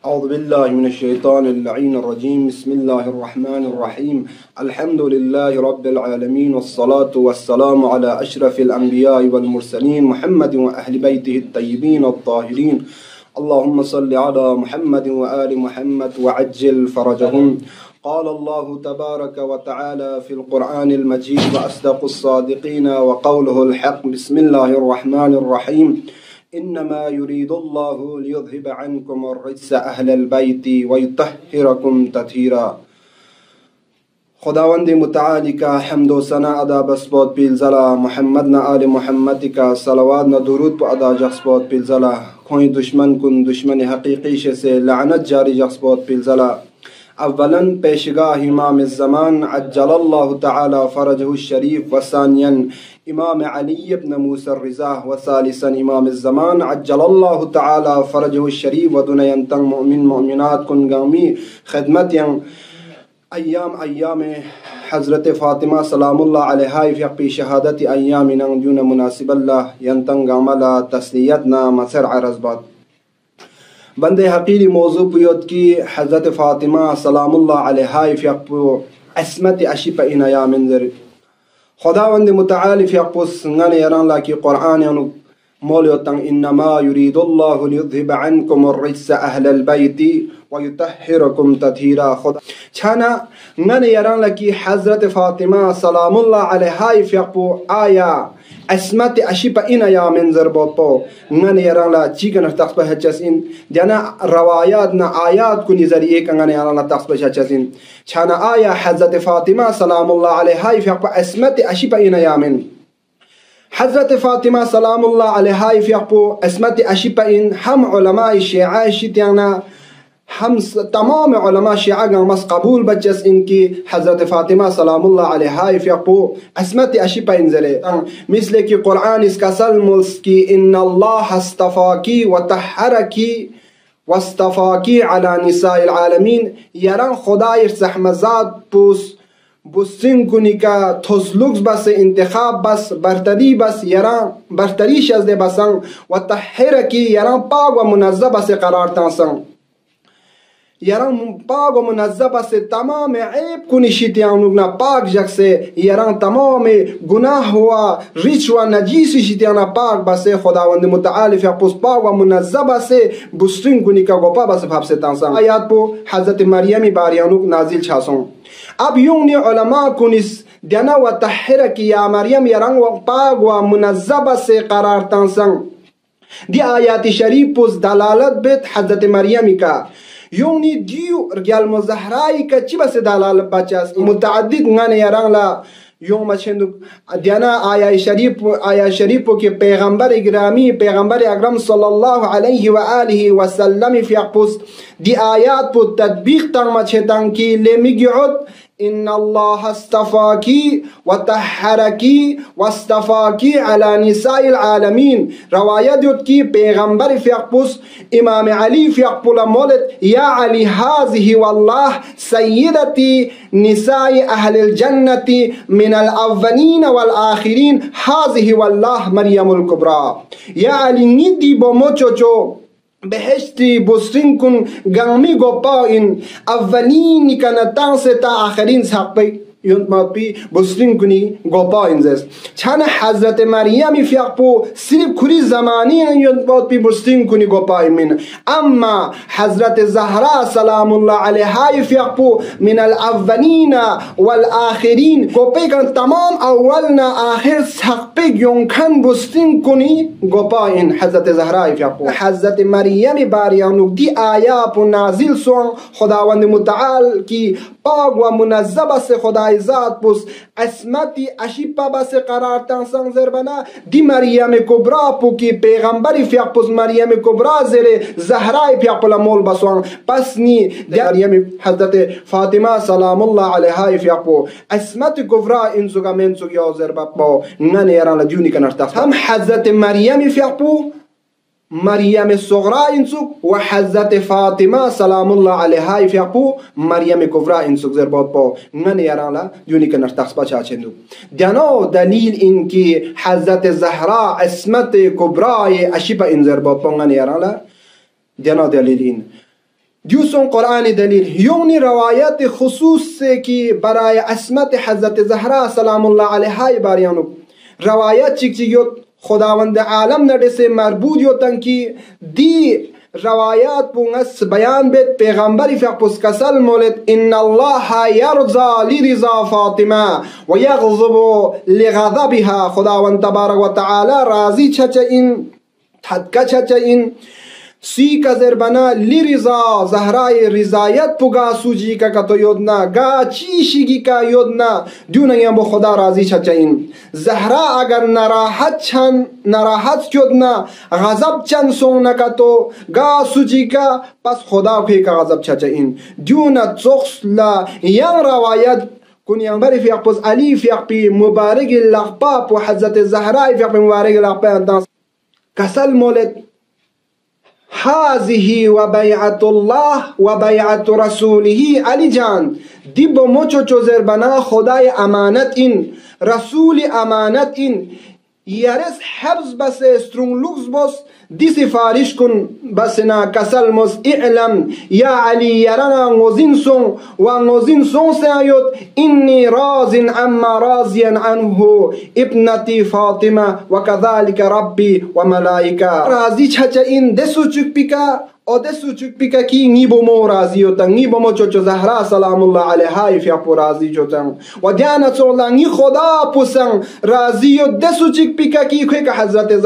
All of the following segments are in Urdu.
أعوذ بالله من الشيطان اللعين الرجيم بسم الله الرحمن الرحيم الحمد لله رب العالمين والصلاة والسلام على أشرف الأنبياء والمرسلين محمد وأهل بيته الطيبين الطاهرين اللهم صل على محمد وآل محمد وعجل فرجهم. قال الله تبارك وتعالى في القرآن المجيد وأصدق الصادقين وقوله الحق بسم الله الرحمن الرحيم إنما يريد الله ليذهب عنكم الرجس أهل البيت ويطهركم تطهيرا. خداوند متعالی کا حمد و ثنا ادا بسپوت پیل زلا محمد نا آل محمد کا صلوات نا درود پا ادا جخسپوت پیل زلا کوئی دشمن کن دشمن حقیقی سے لعنت جاری جخسپوت پیل زلا. اولا پیشگاہ امام الزمان عجل اللہ تعالی فرجہ الشریف، وثانیا امام علی بن موسی الرضا، وثالثا امام الزمان عجل اللہ تعالی فرجہ الشریف، ودنیا مؤمن مؤمنات کن گامی خدمت ایام حضرت فاطمہ سلام اللہ علیہ فی شہادت ایام دیون مناسب اللہ ینتنگ عملہ تسلیتنا مسر عرض بات بندے حقیری موضوع پیوت کی حضرت فاطمہ سلام اللہ علیہ فی اقبو عصمت اشیپ این ایام در خداوند متعالی فی اقبو سنگن یران لاکی قرآن یعنی مولیوتن انما یرید اللہ لیذهب عنکم الرجس اہل البیت ویطهرکم تطہیرا. خدا چھانا نن یران لاکی حضرت فاطمہ سلام اللہ علیہ فی اقبو آیا عصمت اشیپ این ایام در بوپو نن یران لا چیکن تخص به چسین دینا روایات نا آیات کو نظریه کنن یران لا تخص به چسین چھانا آیا حضرت فاطمہ سلام اللہ علیہ فی اقبو عصمت اشیپ این ایام حضرت فاطمہ سلام اللہ علیہ فی اقبو عصمت اشیپ این ہم علماء شیعہ شیتیانا ہم تمام علماء شیعہ گامس قبول بچس ان کی حضرت فاطمہ سلام اللہ علیہ فی اقبو عصمت اشیپ انزلے مثل کی قرآن اس کا سلمس کی ان اللہ استفاکی وطہرکی واستفاکی علی نساء العالمین یران خدا ارسحمزاد پوس بسن کنی کا تھوسلوکس بس انتخاب بس برتری بس یران برتری شزد بسن وطہرکی یران پاک و منظب بس قرار تانسن یران پاک و منظب سے تمام عیب کنی شیطیانوگنا پاک جگ سے یران تمام گناہ ہوا رچ و نجیس شیطیانا پاک بسے خداوند متعالی فی اقبوس پاک و منظب سے بسترین کنی کا گوپا بس بھاب سے تانسان آیات پو حضرت مریمی باریانوگ نازل چھاسون. اب یونی علماء کنیس دینا و تحرکی یا مریم یران و پاک و منظب سے قرار تانسان دی آیات شریف پوس دلالت بیت حضرت مریمی کا یونی دیو رجال مزهرائی کا چی بس دلال بچاس متعدد نان یران لا یوم چندو دیانا آیا شریف کے پیغمبر اگرامی پیغمبر اکرم صلی اللہ علیہ وآلہ وسلم فی اقبوس دی آیات پو تطبیق تنگ چتن کی لیمگعد ان اللہ استفاکی وطہرکی واستفاکی علی نساء العالمین. روایت کی پیغمبر فی اقبوس امام علی فی اقبول مولد یا علی هذه واللہ سیدتی نساء اہل الجنت من الاولین والآخرین هذه واللہ مریم الکبری. یا علی نیدی بوموچوچو بهشتی بسرین کن گامی گوپا این اولین کنتان سے تا آخرین ساق پی یونت ما پی بسرین کنی گوپا اینزست چھانا حضرت مریمی فی اقبو صرف کری زمانی یونت ما پی بسرین کنی گوپا من اما حضرت زہرا سلام اللہ علیہ فی اقبو من الاولین والآخرین گوپے کن تمام اولنا آخر ساق پی یونکن بسرین کنی گوپا ان حضرت زہرا فی اقبو. حضرت مریمی باریانوک دی آیات نازل سون خداوند متعال کی پاک و منظب سے خدا ذات پس عصمتی اشیپا بس قرار تانسان زربنا دی مریم کبرا پو کی پیغمبری فی اقبوس مریم کبرا زیر زہرائی فی اقبول مول بسوان پسنی دی مریم حضرت فاطمہ سلام اللہ علیہ فی اقبو عصمت کبرا انسوگا منسوگ یا زربا پو نن ایران لدیونی کنرتاس ہم حضرت مریم فی اقبو مریم صغرا انسوک و حضرت فاطمہ سلام اللہ علیہ فی اقبو مریم کبرا انسوک زر بود پو نن یران لا دیونی کنر تخصبا چاچندو دیانو دلیل ان کی حضرت زہرا عصمت کبرا اشیپا ان زر بود پو نن یران لا دیانو دلیل ان دوسون قرآن دلیل یونی روایت خصوص سے کی برای عصمت حضرت زهرا سلام الله علیها باریانو روایت چیکیوت خداوند عالم نده سے مربوط یوتن کی دی روایات پونگس بیان بیت پیغمبری فقپس کسل مولد ان الله یرضا لرضا فاطمه و یغضب لغضبها خداوند تبارک و تعالی راضی Chach N تدکا Chach N C کا زربنا لرضا زهرای رضایت پوگا سوجی کا کتو یودنا گا چیشیگی کا یودنا دیونگیم با خدا راضی چچین زهرا اگر نراحت یودنا غضب چن سون نکتو گا سوجی کا پس خدا کوئی کا غضب چچین دیونا تخصلا ین روایت کنیان بری فیق پس علی فیق پی مبارک لغباب و حضرت زهرای فیق پی مبارک لغباب کسل مولد هذه وبيعة الله وبيعة رسوله علی جان دی با مچو چوزر بنا خدای امانت این رسول امانت این یارس حفظ بس استرون لوکس بس دی سفارش کن بس نا کسل مز اعلم یا علی یرنا غزین سون و غزین سون سایوت اینی راز اما راضیا عنه ابنتی فاطمه و كذلك ربی و ملائکه راضی چچ این دسو چک پیکا اودسو چک پیکا کی نی بومو راضی ہوتا نی بومو چوچو زهرا سلام الله علیها فی اپو راضی چوتن و دیانا چولا نی خدا پوسن راضی و دسو چک پیکا کی کوئی که حضرت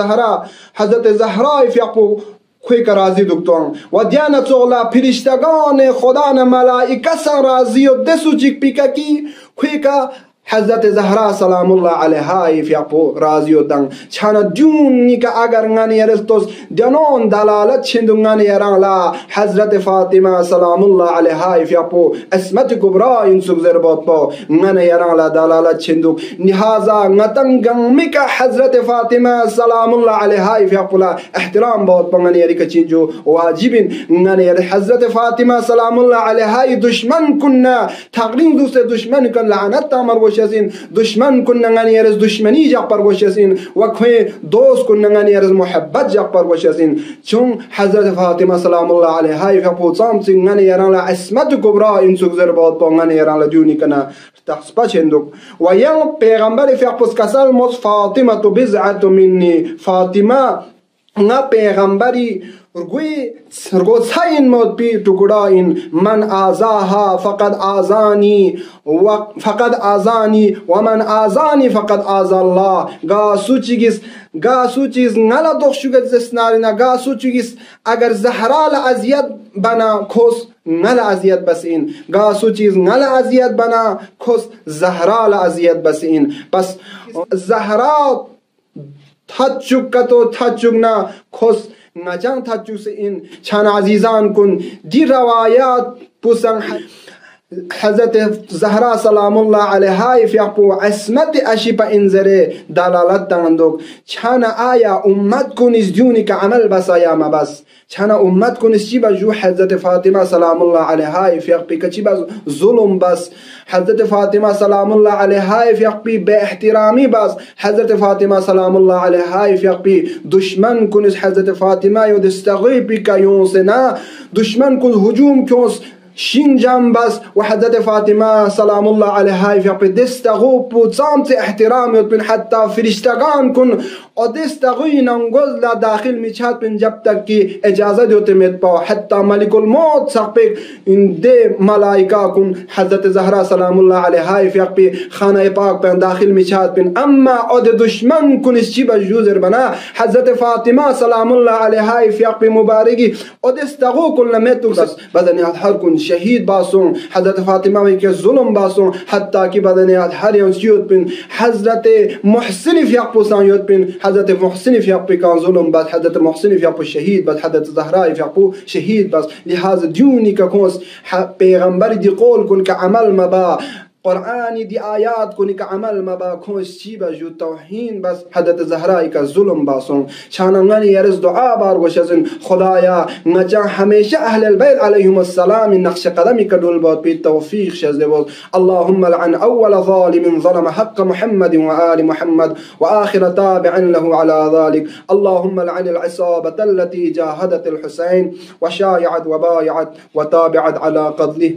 زهرا فی اپو کوئی که راضی دکتون و دیانا چولا پرشتگان خدا نه ملائکه سن راضی و دسو چک پیکا کی کوئی که حضرت زهرا سلام الله علیها فی اپو راضی دن چانا دونی که اگر غنی رستوس دنون دلالت چندون یران لا حضرت فاطمه سلام الله علیها فی اپو اسمت کبرا این سوزر باد با غنی یران لا دلالت چندو لہذا نتنگن میک حضرت فاطمه سلام الله علیها فی اپو لا احترام باد با غنی یری چنجو واجبین غنی حضرت فاطمه سلام الله علیها دشمن کننا تقریم دوست دشمن کن لعنت تامر دشمن کنن یارز دشمنی جا پر وشسین و کوئی دوست کنن یارز محبت جا پر وشسین چون حضرت فاطمه سلام الله علیها فپوتام سینن یاران لا عصمت کبرا این سوزر باد پونن یاران لا دیونی کنا تحسبا چندو و یم پیغمبر فپوس کسل مس فاطمه تو بزعت منی فاطمه نا پیغمبری رگو ساین موت پی ٹکڑا ان من آزاها فقد آزانی ومن آزانی فقد آزا الله گا سوچیز نلا دخشوگت زسنارینا گا سوچیز اگر زهرا لعذیت بنا کس نلا عذیت بس این گا سوچیز نلا عذیت بنا کس زهرا لعذیت بس این پس زهرا تھچکتو تھچکنا کس نجان تھچو سے ان چھان عزیزان کن دی روایات پسن حضرت زهرا سلام الله علیها فی اپو عصمت اشی پا انزره دلالت دندوک چھانا آیا امت کنیز دیونی که عمل بس آیا مبس چھانا امت کنیز چی با جو حضرت فاطمه سلام الله علیها فی اپی که چی با ظلم بس حضرت فاطمه سلام الله علیها فی اپی بے احترامی بس حضرت فاطمه سلام الله علیها فی اپی دشمن کنیز حضرت فاطمه یو دستغیبی که یون سنا دشمن کنیز هجوم کنیز شینجام بس و حضرت فاطمه سلام الله علیها فی اپی دستغوب و سامت احترام یود بین حتی فرشتگان کن و دستغوی ننگوز لا داخل میچاد بین جب تک کی اجازت دیوتے میت پا حتی ملک الموت سقپیک ان دے ملائکہ کن حضرت زهرا سلام الله علیها فی اپی خانه پاک بین داخل میچاد بین اما او دے دشمن کن اس چی بجوزر بنا حضرت فاطمه سلام الله علیها فی اپی مبارکی او دستغو کن لمیتو بدن هر کن شهید باسون حضرت فاطمه وی که ظلم باسون حتی که بدن هر یون یود بین حضرت محسن فی اپوسان یود بین حضرت محسن فی اپی کان ظلم بعد حضرت محسن فی اپو شهید بعد حضرت زهرا فی اپو شهید بس لحاظ دیونی که کنس پیغمبر دی قول کن که عمل مبا قرآن دی آیات کو نک عمل مبا خوش چی بجو توهین بس حضرت زهرا کا ظلم باسون شاننگانی یرز دعا بار گوشزن خدایا مجا همیشه اهل البيت عليهم السلام نقش قدمی کدول بود بی توفیق شزده بود. اللهم لعن اول ظالم ظلم حق محمد وآل محمد وآخر تابع له على ذلك. اللهم لعن العصابة التي جاهدت الحسين وشايعت وبايعت وتابعت على قتله.